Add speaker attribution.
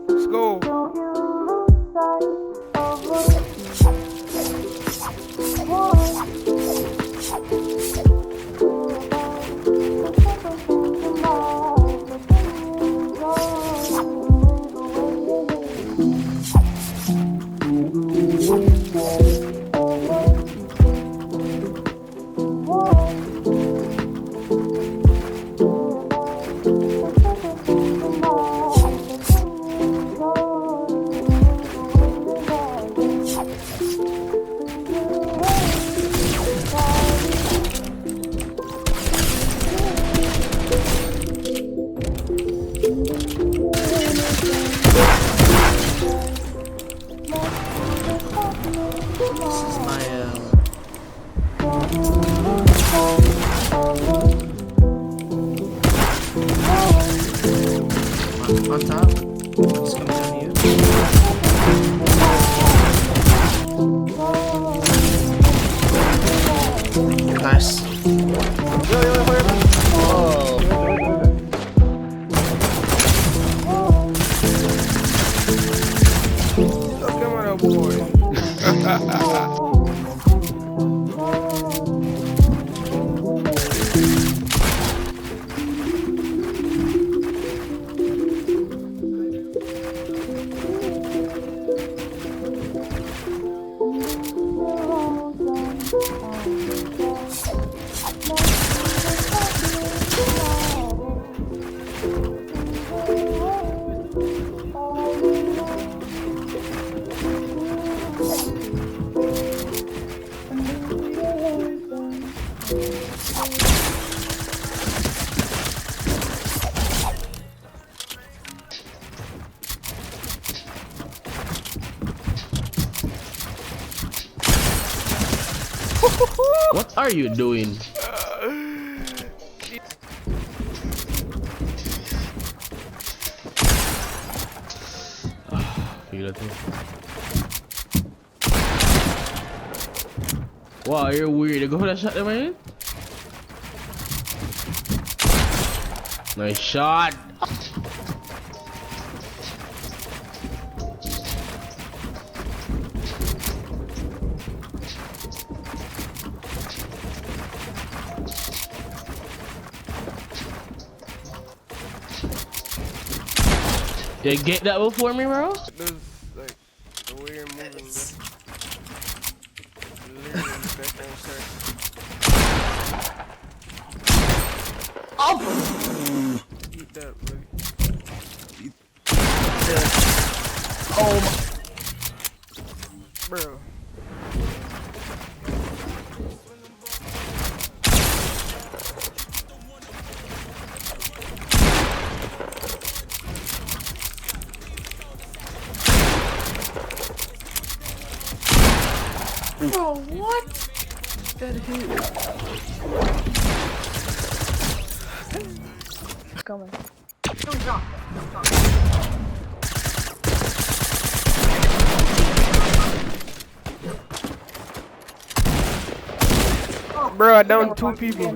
Speaker 1: Let's go.
Speaker 2: On top. Let's come down here. Nice. Oh.
Speaker 1: Look at my boy.
Speaker 2: What are you doing? Gila tuh. Wow, you're weird. Go for that shot there, man. Nice shot. You get that before me, bro?
Speaker 1: There's like the way you're moving, bro. Literally back there, sir.
Speaker 2: Oh!
Speaker 1: Eat that, buddy.
Speaker 2: Eat that. Oh my.
Speaker 1: Bro.
Speaker 2: Bro, what? That hit.
Speaker 3: Coming.
Speaker 1: Bro, I downed 2 people.